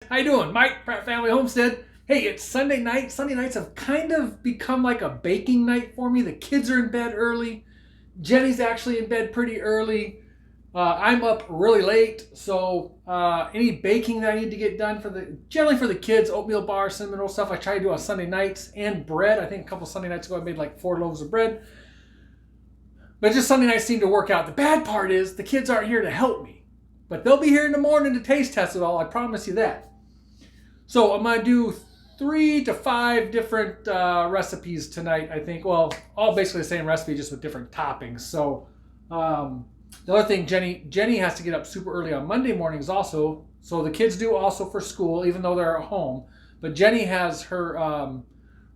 How you doing? Mike, Pratt Family Homestead. Hey, it's Sunday night. Sunday nights have kind of become like a baking night for me. The kids are in bed early. Jenny's actually in bed pretty early. I'm up really late, so any baking that I need to get done generally for the kids, oatmeal bar, cinnamon roll stuff, I try to do on Sunday nights, and bread. I think a couple Sunday nights ago I made like 4 loaves of bread. But just Sunday nights seem to work out. The bad part is the kids aren't here to help me. But they'll be here in the morning to taste test it all, I promise you that. So I'm going to do 3 to 5 different recipes tonight, I think. Well, all basically the same recipe, just with different toppings. So the other thing, Jenny has to get up super early on Monday mornings also. So the kids do also for school, even though they're at home. But Jenny has her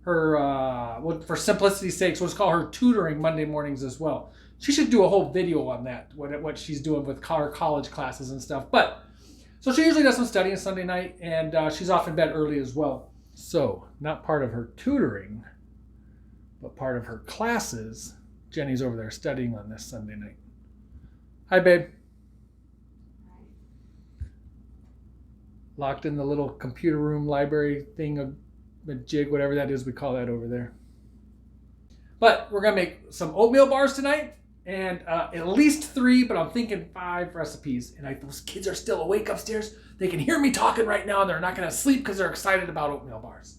for simplicity's sake, so let's call her tutoring Monday mornings as well. She should do a whole video on that, what she's doing with her college classes and stuff. But so she usually does some studying Sunday night, and she's off in bed early as well. So not part of her tutoring, but part of her classes. Jenny's over there studying on this Sunday night. Hi, babe. Locked in the little computer room library thing, a jig, whatever that is we call that over there. But we're going to make some oatmeal bars tonight, and at least 3, but I'm thinking 5 recipes. And those kids are still awake upstairs. They can hear me talking right now, and they're not going to sleep because they're excited about oatmeal bars.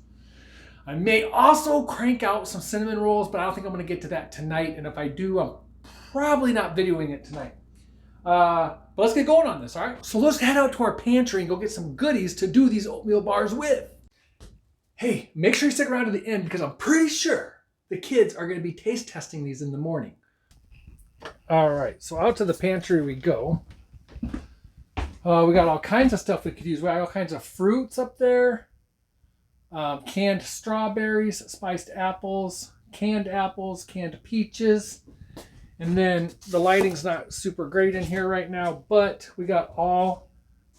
I may also crank out some cinnamon rolls, but I don't think I'm going to get to that tonight. And if I do, I'm probably not videoing it tonight. But let's get going on this, all right? So let's head out to our pantry and go get some goodies to do these oatmeal bars with. Hey, make sure you stick around to the end because I'm pretty sure the kids are going to be taste testing these in the morning. All right, so out to the pantry we go. We got all kinds of stuff we could use. We got all kinds of fruits up there. Canned strawberries, spiced apples, canned peaches. And then the lighting's not super great in here right now, but we got all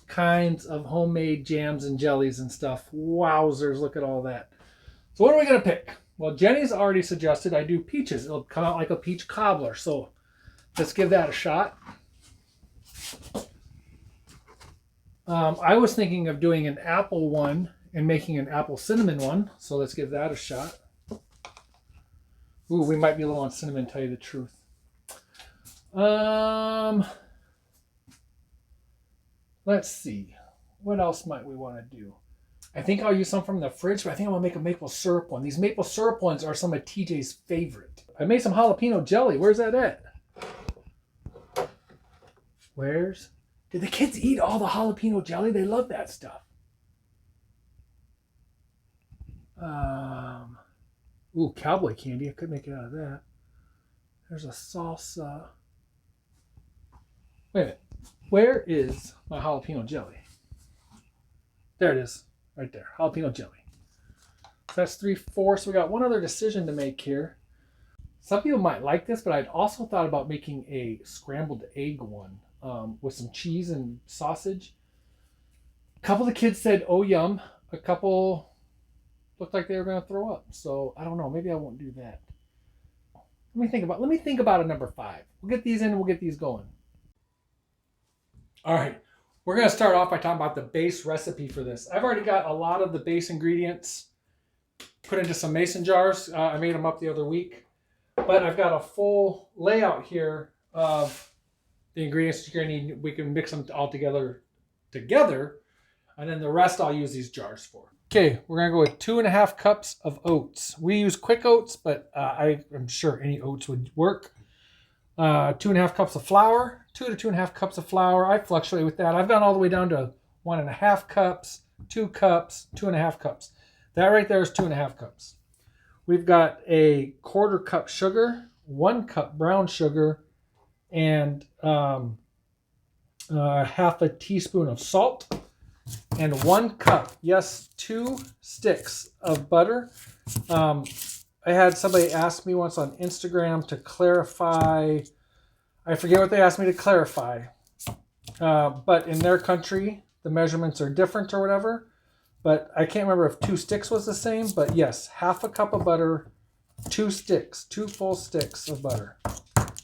kinds of homemade jams and jellies and stuff. Wowzers, look at all that. So what are we going to pick? Well, Jenny's already suggested I do peaches. It'll come out like a peach cobbler. So let's give that a shot. I was thinking of doing an apple one and making an apple cinnamon one. So let's give that a shot. Ooh, we might be a little on cinnamon, to tell you the truth. Let's see. What else might we want to do? I think I'll use some from the fridge, but I think I'm going to make a maple syrup one. These maple syrup ones are some of TJ's favorite. I made some jalapeno jelly. Where's that at? Did the kids eat all the jalapeno jelly? They love that stuff. Ooh, cowboy candy. I could make it out of that. There's a salsa. Wait a minute. Where is my jalapeno jelly? There it is. Right there. Jalapeno jelly. So that's 3/4. So we got one other decision to make here. Some people might like this, but I'd also thought about making a scrambled egg one with some cheese and sausage. A couple of the kids said, oh, yum. A couple looked like they were going to throw up. So I don't know. Maybe I won't do that. Let me think about a number 5. We'll get these in and we'll get these going. All right. We're going to start off by talking about the base recipe for this. I've already got a lot of the base ingredients put into some mason jars. I made them up the other week. But I've got a full layout here of the ingredients you're going to need. We can mix them all together. And then the rest I'll use these jars for. Okay, we're going to go with 2.5 cups of oats. We use quick oats, but I'm sure any oats would work. 2.5 cups of flour, 2 to 2.5 cups of flour. I fluctuate with that. I've gone all the way down to 1.5 cups, 2 cups, 2.5 cups. That right there is 2.5 cups. We've got a 1/4 cup sugar, 1 cup brown sugar, and half a teaspoon of salt, and 1 cup, yes, 2 sticks of butter. I had somebody ask me once on Instagram to clarify. I forget what they asked me to clarify. But in their country, the measurements are different or whatever. But I can't remember if 2 sticks was the same. But yes, half a cup of butter, 2 sticks, 2 full sticks of butter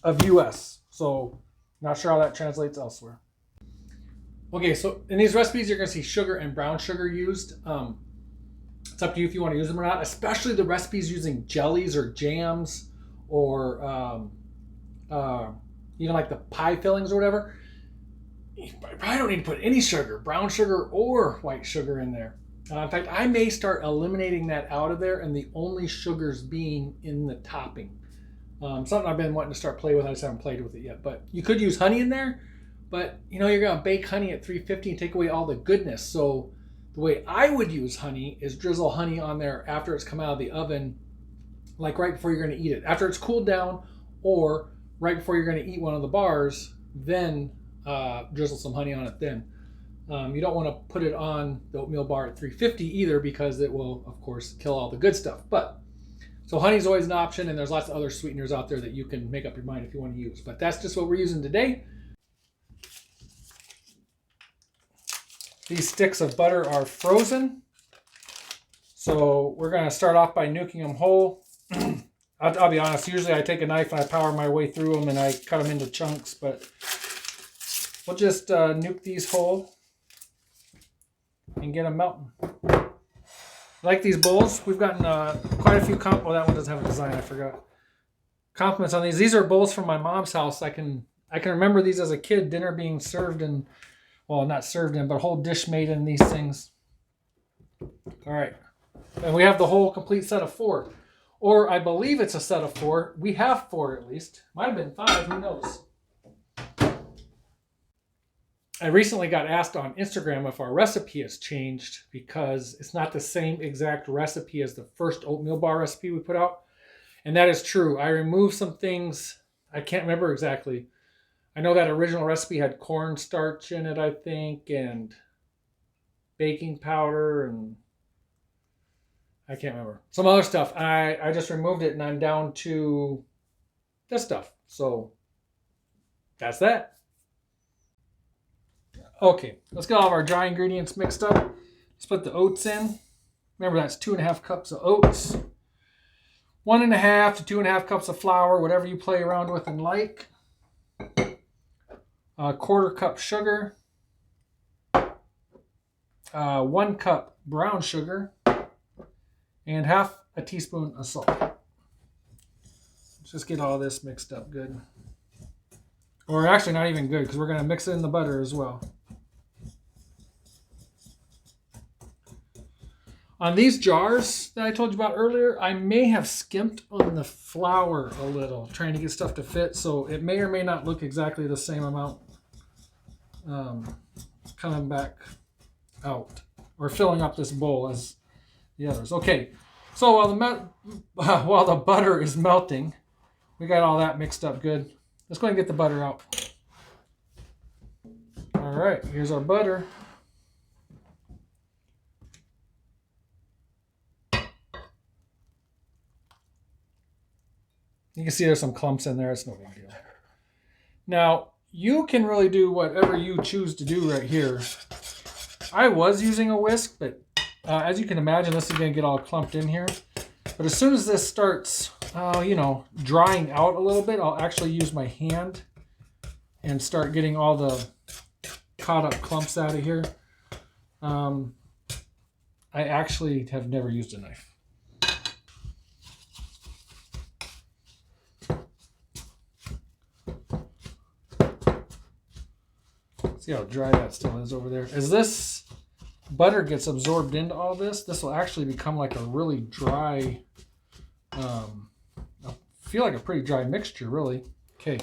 of US. So not sure how that translates elsewhere. Okay, so in these recipes, you're going to see sugar and brown sugar used. It's up to you if you want to use them or not, especially the recipes using jellies or jams or even like the pie fillings or whatever. You probably don't need to put any sugar, brown sugar or white sugar in there. In fact, I may start eliminating that out of there and the only sugars being in the topping. Something I've been wanting to start playing with. I just haven't played with it yet. But you could use honey in there, but you know you're going to bake honey at 350 and take away all the goodness. So the way I would use honey is drizzle honey on there after it's come out of the oven, like right before you're going to eat it. After it's cooled down or right before you're going to eat one of the bars, then drizzle some honey on it then. You don't want to put it on the oatmeal bar at 350 either because it will, of course, kill all the good stuff. But so honey's always an option, and there's lots of other sweeteners out there that you can make up your mind if you want to use. But that's just what we're using today. These sticks of butter are frozen. So we're going to start off by nuking them whole. I'll be honest, usually I take a knife and I power my way through them and I cut them into chunks, but we'll just nuke these whole and get them melting. Like these bowls, we've gotten quite a few well, that one doesn't have a design, I forgot. Compliments on these. These are bowls from my mom's house. I can remember these as a kid, dinner being served in, well, not served in, but a whole dish made in these things. All right. And we have the whole complete set of 4. Or I believe it's a set of 4. We have 4 at least. Might have been 5, who knows? I recently got asked on Instagram if our recipe has changed because it's not the same exact recipe as the first oatmeal bar recipe we put out. And that is true. I removed some things. I can't remember exactly. I know that original recipe had cornstarch in it, I think, and baking powder, and I can't remember. Some other stuff. I just removed it, and I'm down to this stuff. So that's that. Okay, let's get all of our dry ingredients mixed up. Let's put the oats in. Remember, that's 2.5 cups of oats. 1.5 to 2.5 cups of flour, whatever you play around with and like. 1/4 cup sugar. 1 cup brown sugar. And 1/2 teaspoon of salt. Let's just get all this mixed up good. Or actually not even good, because we're going to mix it in the butter as well. On these jars that I told you about earlier, I may have skimped on the flour a little, trying to get stuff to fit, so it may or may not look exactly the same amount coming back out, or filling up this bowl as the others. Okay, so while the butter is melting, we got all that mixed up good. Let's go ahead and get the butter out. All right, here's our butter. You can see there's some clumps in there. It's no big deal. Now, you can really do whatever you choose to do right here. I was using a whisk, but as you can imagine, this is going to get all clumped in here. But as soon as this starts, drying out a little bit, I'll actually use my hand and start getting all the caught up clumps out of here. I actually have never used a knife. See how dry that still is over there. As this butter gets absorbed into all this, this will actually become like a really dry, I feel like a pretty dry mixture, really. Okay,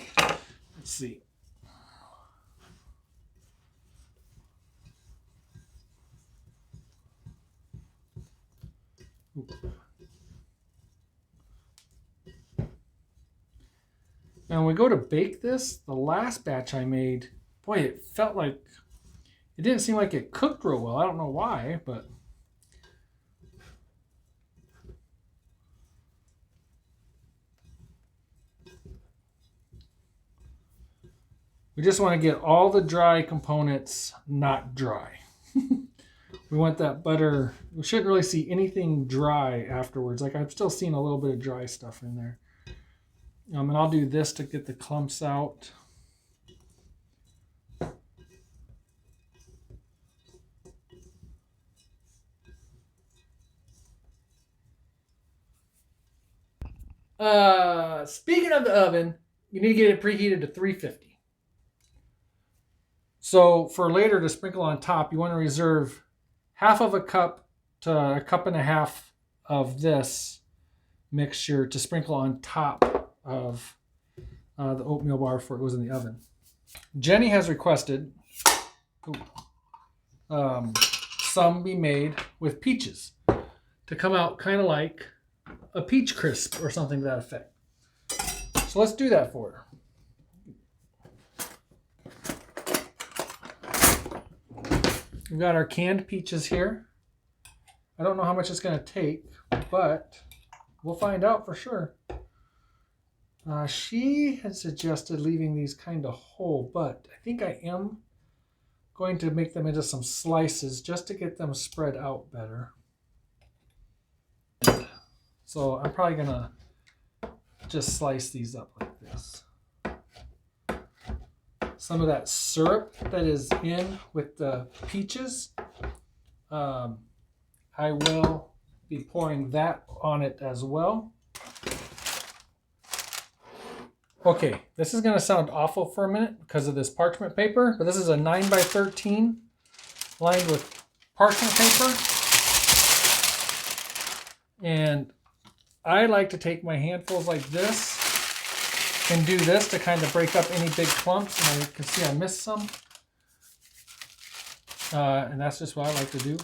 let's see. Now when we go to bake this, the last batch I made, boy, it felt like, it didn't seem like it cooked real well. I don't know why, but we just want to get all the dry components not dry. We want that butter, we shouldn't really see anything dry afterwards. Like I'm still seeing a little bit of dry stuff in there. And I'll do this to get the clumps out. Speaking of the oven, you need to get it preheated to 350. So for later to sprinkle on top, you want to reserve half of a cup to a cup and a half of this mixture to sprinkle on top of the oatmeal bar before it goes in the oven. Jenny has requested some be made with peaches to come out kind of like a peach crisp or something to that effect. So let's do that for her. We've got our canned peaches here. I don't know how much it's going to take, but we'll find out for sure. She had suggested leaving these kind of whole, but I think I am going to make them into some slices just to get them spread out better. So I'm probably going to just slice these up like this. Some of that syrup that is in with the peaches, I will be pouring that on it as well. Okay, this is going to sound awful for a minute because of this parchment paper, but this is a 9x13 lined with parchment paper. And I like to take my handfuls like this and do this to kind of break up any big clumps. And you can see I missed some. And that's just what I like to do.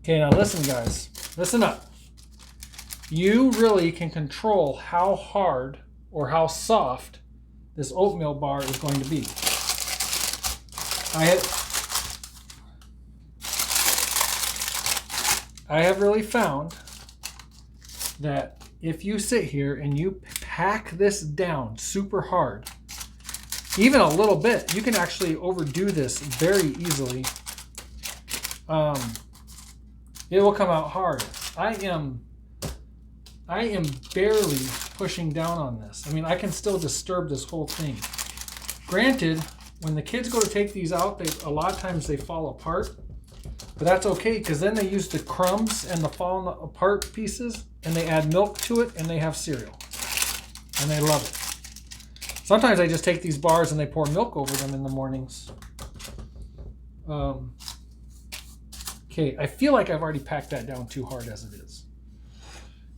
Okay, now listen guys, listen up. You really can control how hard or how soft this oatmeal bar is going to be. I have really found that if you sit here and you pack this down super hard, even a little bit, you can actually overdo this very easily. It will come out hard. I am barely pushing down on this. I mean, I can still disturb this whole thing. Granted, when the kids go to take these out, a lot of times they fall apart. But that's okay, because then they use the crumbs and the fallen apart pieces, and they add milk to it, and they have cereal. And they love it. Sometimes I just take these bars and they pour milk over them in the mornings. Okay, I feel like I've already packed that down too hard as it is.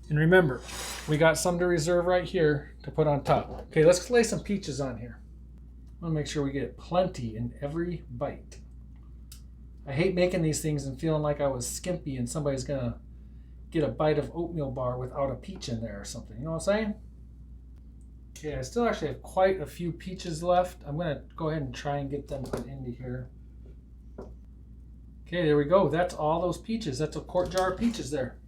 And remember, we got some to reserve right here to put on top. Okay, let's lay some peaches on here. I want to make sure we get plenty in every bite. I hate making these things and feeling like I was skimpy and somebody's going to get a bite of oatmeal bar without a peach in there or something. You know what I'm saying? Okay, I still actually have quite a few peaches left. I'm going to go ahead and try and get them put into here. Okay, there we go. That's all those peaches. That's a quart jar of peaches there.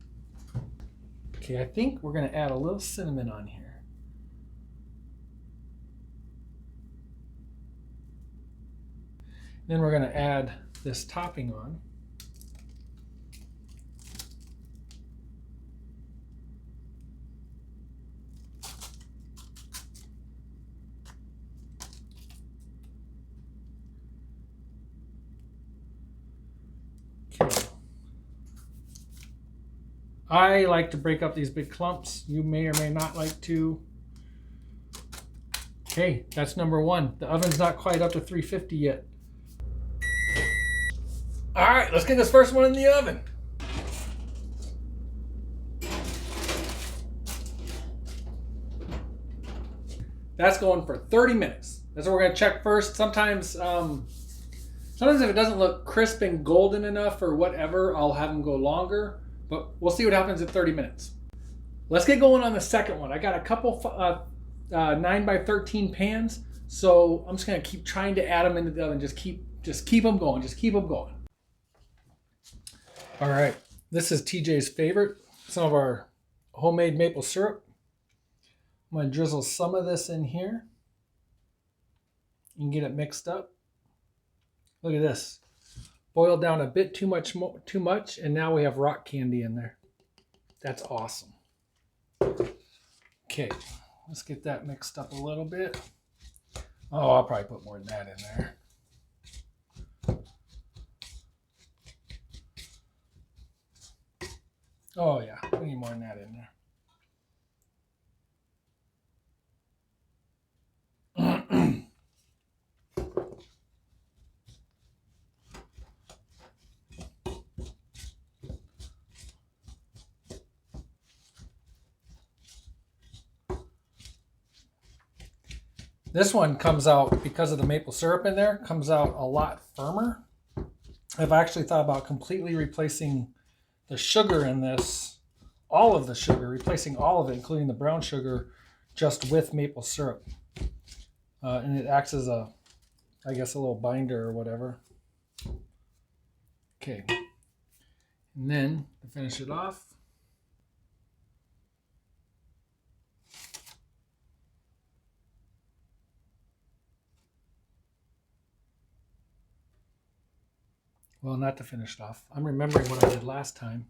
Okay, I think we're going to add a little cinnamon on here. Then we're going to add this topping on. Okay. I like to break up these big clumps. You may or may not like to. Okay, that's number one. The oven's not quite up to 350 yet. All right, let's get this first one in the oven. That's going for 30 minutes. That's what we're gonna check first. Sometimes if it doesn't look crisp and golden enough or whatever, I'll have them go longer, but we'll see what happens at 30 minutes. Let's get going on the second one. I got a couple 9x13 pans, so I'm just gonna keep trying to add them into the oven. Just keep them going, just keep them going. All right, this is TJ's favorite, some of our homemade maple syrup. I'm going to drizzle some of this in here and get it mixed up. Look at this. Boiled down a bit too much, and now we have rock candy in there. That's awesome. Okay, let's get that mixed up a little bit. Oh, I'll probably put more than that in there. Oh yeah, we need more than that in there. This one comes out, because of the maple syrup in there, comes out a lot firmer. I've actually thought about completely replacing the sugar in this, all of the sugar, replacing all of it, including the brown sugar, just with maple syrup. And it acts as a, I guess, a little binder or whatever. Okay. And then to finish it off, well, not to finish it off. I'm remembering what I did last time.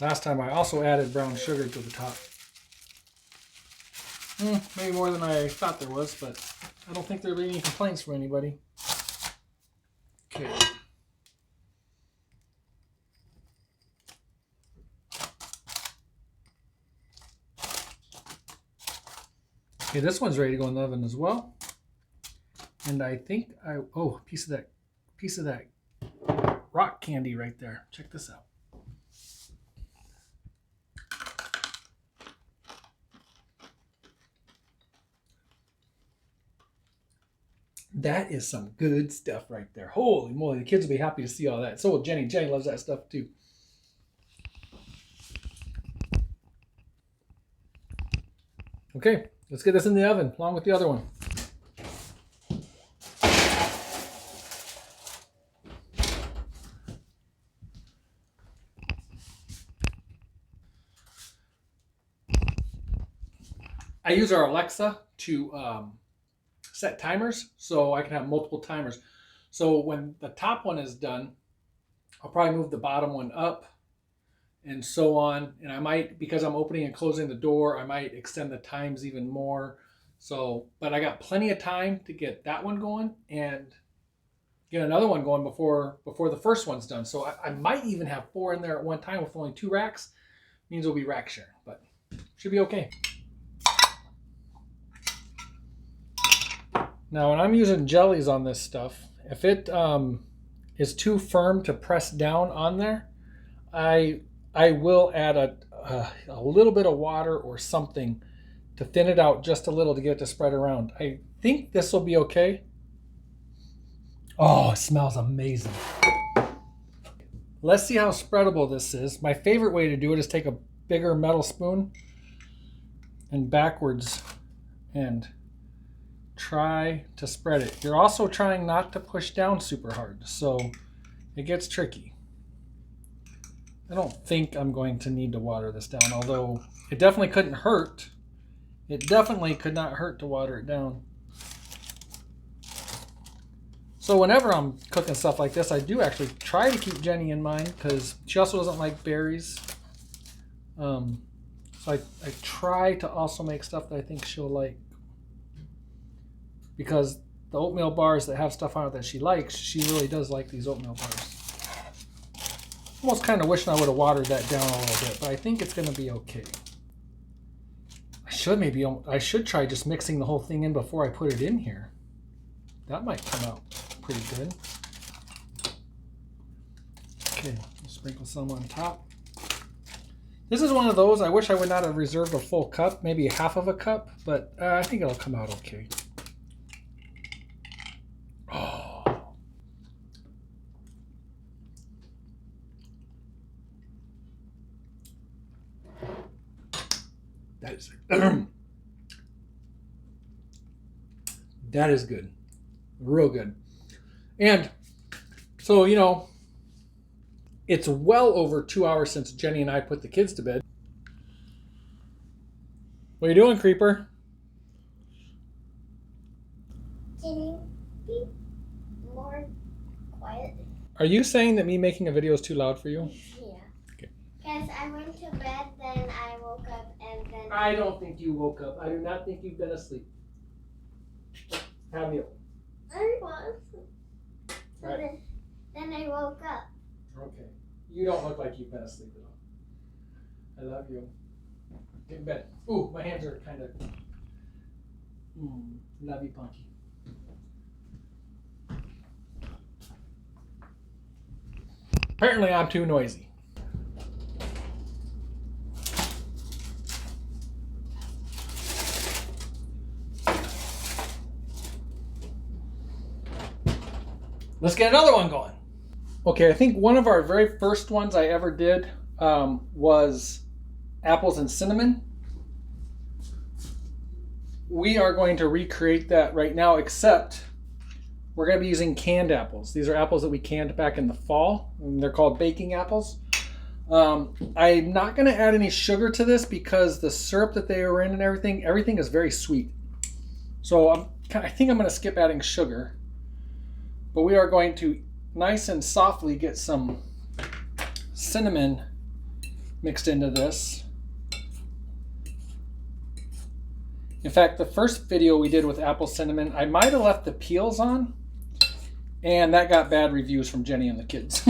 Last time I also added brown sugar to the top. Maybe more than I thought there was, but I don't think there'll be any complaints from anybody. Okay. Okay, this one's ready to go in the oven as well. And I think a piece of that rock candy right there. Check this out. That is some good stuff right there. Holy moly, the kids will be happy to see all that. So will Jenny. Jenny loves that stuff too. Okay, let's get this in the oven along with the other one. I use our Alexa to set timers, so I can have multiple timers. So when the top one is done, I'll probably move the bottom one up and so on. And I might, because I'm opening and closing the door, I might extend the times even more. So, but I got plenty of time to get that one going and get another one going before the first one's done. So I might even have 4 in there at one time with only 2 racks. Means we'll be rack sharing, but should be okay. Now, when I'm using jellies on this stuff, if it is too firm to press down on there, I will add a little bit of water or something to thin it out just a little to get it to spread around. I think this will be okay. Oh, it smells amazing. Let's see how spreadable this is. My favorite way to do it is take a bigger metal spoon and backwards and try to spread it. You're also trying not to push down super hard, so it gets tricky. I don't think I'm going to need to water this down, although it definitely couldn't hurt. It definitely could not hurt to water it down. So whenever I'm cooking stuff like this, I do actually try to keep Jenny in mind because she also doesn't like berries. So I try to also make stuff that I think she'll like. Because the oatmeal bars that have stuff on it that she likes, she really does like these oatmeal bars. Almost kind of wishing I would have watered that down a little bit, but I think it's going to be okay. I should try just mixing the whole thing in before I put it in here. That might come out pretty good. Okay, sprinkle some on top. This is one of those, I wish I would not have reserved a full cup, maybe half of a cup, but I think it'll come out okay. Oh. That is good. Real good. And so, you know, it's well over 2 hours since Jenny and I put the kids to bed. What are you doing, Creeper? Can you be more Are you saying that me making a video is too loud for you? Yeah. Okay. Because I went to bed, then I woke up, and then... I don't think you woke up. I do not think you've been asleep. Have you? I was. Right. Then I woke up. Okay. You don't look like you've been asleep at all. I love you. Get in bed. Ooh, my hands are kind of... love you, Punky. Apparently I'm too noisy. Let's get another one going. Okay, I think one of our very first ones I ever did was apples and cinnamon. We are going to recreate that right now, except we're going to be using canned apples. These are apples that we canned back in the fall, and they're called baking apples. I'm not going to add any sugar to this because the syrup that they were in and everything is very sweet. So I think I'm going to skip adding sugar. But we are going to nice and softly get some cinnamon mixed into this. In fact, the first video we did with apple cinnamon, I might have left the peels on, and that got bad reviews from Jenny and the kids.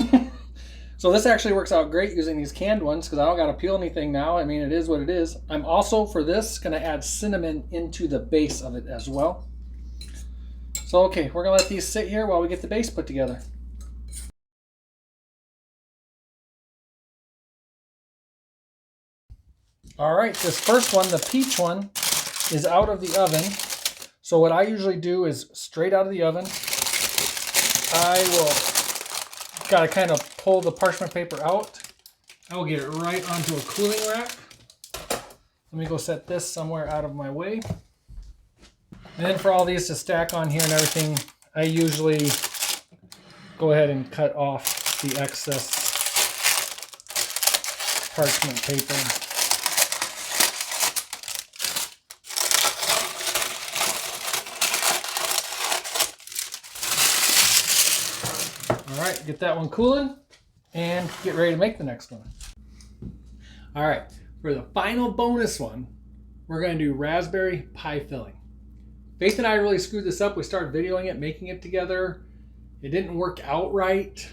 So this actually works out great using these canned ones because I don't got to peel anything now. I mean, it is what it is. I'm also, for this, going to add cinnamon into the base of it as well. So, okay, we're going to let these sit here while we get the base put together. All right, this first one, the peach one, is out of the oven. So what I usually do is straight out of the oven, I will got to kind of pull the parchment paper out. I will get it right onto a cooling rack. Let me go set this somewhere out of my way. And then for all these to stack on here and everything, I usually go ahead and cut off the excess parchment paper. All right, get that one cooling and get ready to make the next one. All right, for the final bonus one, we're going to do raspberry pie filling. Faith and I really screwed this up. We started videoing it, making it together. It didn't work out right.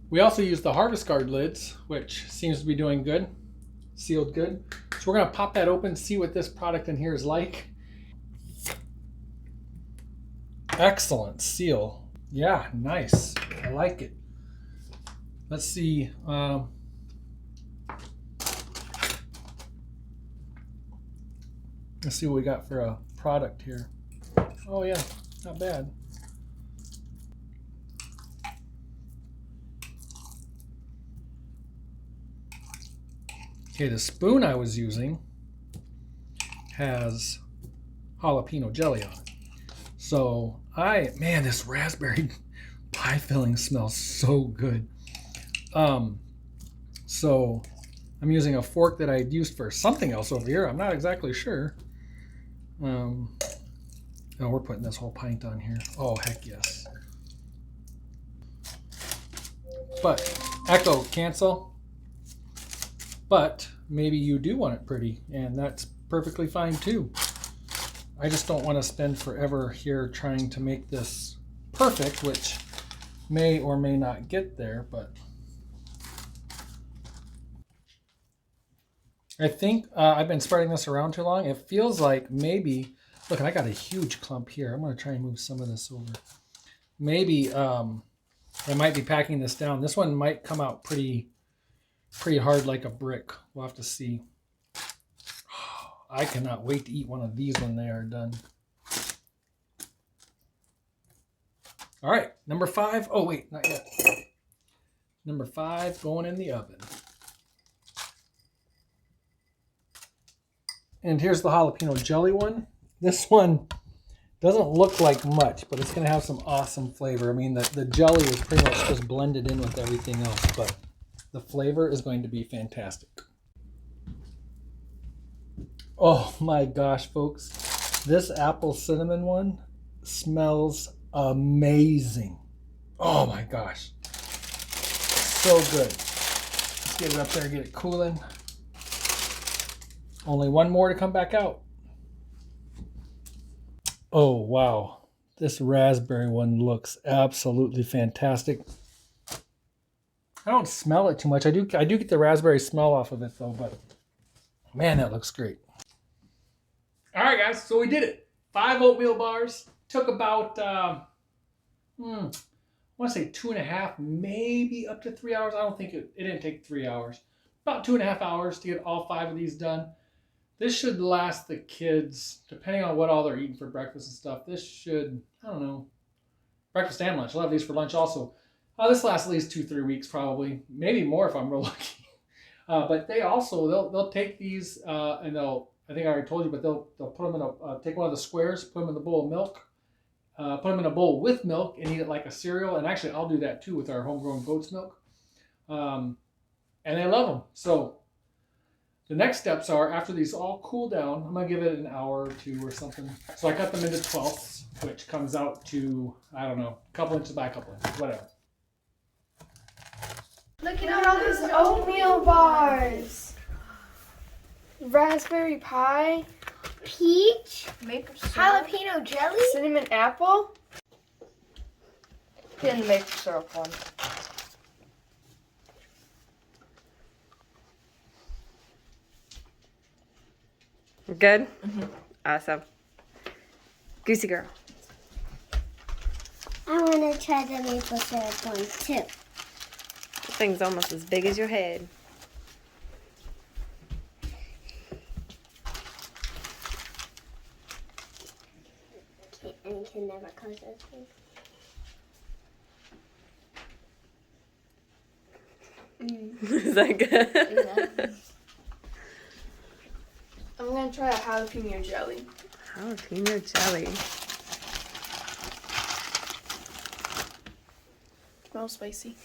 We also used the Harvest Guard lids, which seems to be doing good, sealed good. So we're going to pop that open, see what this product in here is like. Excellent seal. Yeah, nice. I like it. Let's see. Let's see what we got for a product here. Oh yeah, not bad. Okay, the spoon I was using has jalapeno jelly on it. So man, this raspberry pie filling smells so good. So I'm using a fork that I used for something else over here. I'm not exactly sure. Oh, we're putting this whole pint on here. Oh, heck yes. But, echo, cancel. But maybe you do want it pretty, and that's perfectly fine too. I just don't want to spend forever here trying to make this perfect, which may or may not get there, but I think I've been spreading this around too long. It feels like maybe, look, I got a huge clump here. I'm going to try and move some of this over. Maybe I might be packing this down. This one might come out pretty hard like a brick. We'll have to see. I cannot wait to eat one of these when they are done. All right, number 5. Oh, wait, not yet. Number 5 going in the oven. And here's the jalapeno jelly one. This one doesn't look like much, but it's going to have some awesome flavor. I mean, the jelly is pretty much just blended in with everything else, but the flavor is going to be fantastic. Oh my gosh, folks. This apple cinnamon one smells amazing. Oh my gosh. So good. Let's get it up there and get it cooling. Only one more to come back out. Oh, wow. This raspberry one looks absolutely fantastic. I don't smell it too much. I do get the raspberry smell off of it though, but man, that looks great. All right, guys, so we did it. 5 oatmeal bars. Took about, I want to say 2.5, maybe up to 3 hours. I don't think it didn't take 3 hours. About 2.5 hours to get all 5 of these done. This should last the kids, depending on what all they're eating for breakfast and stuff. This should, I don't know, breakfast and lunch. I'll have these for lunch also. This lasts at least 2-3 weeks probably, maybe more if I'm real lucky. But they also they'll take these and they'll, I think I already told you, but they'll put them in a take one of the squares, put them in the bowl of milk, put them in a bowl with milk, and eat it like a cereal. And actually, I'll do that too with our homegrown goat's milk. And they love them. So the next steps are, after these all cool down, I'm gonna give it an hour or 2 or something. So I cut them into 12ths, which comes out to, I don't know, a couple inches by a couple inches, whatever. Look at all these oatmeal bars. Raspberry pie, Peach, maple syrup, jalapeno jelly. cinnamon apple. Get in the maple syrup one. Good? Awesome. Goosey girl. I want to try the maple syrup one too. This thing's almost as big as your head. And can never close those things. Is that good? I'm gonna try a jalapeno jelly. Jalapeno jelly. Smells spicy.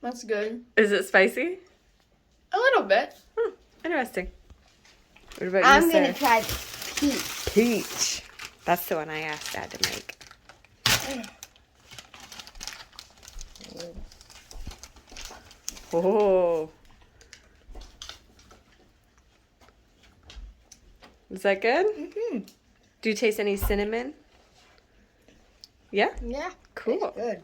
That's good. Is it spicy? A little bit. Interesting. What about I'm you, gonna sir? try peach. Peach. That's the one I asked Dad to make. Oh. Is that good? Do you taste any cinnamon? Yeah? Yeah. Cool. Good.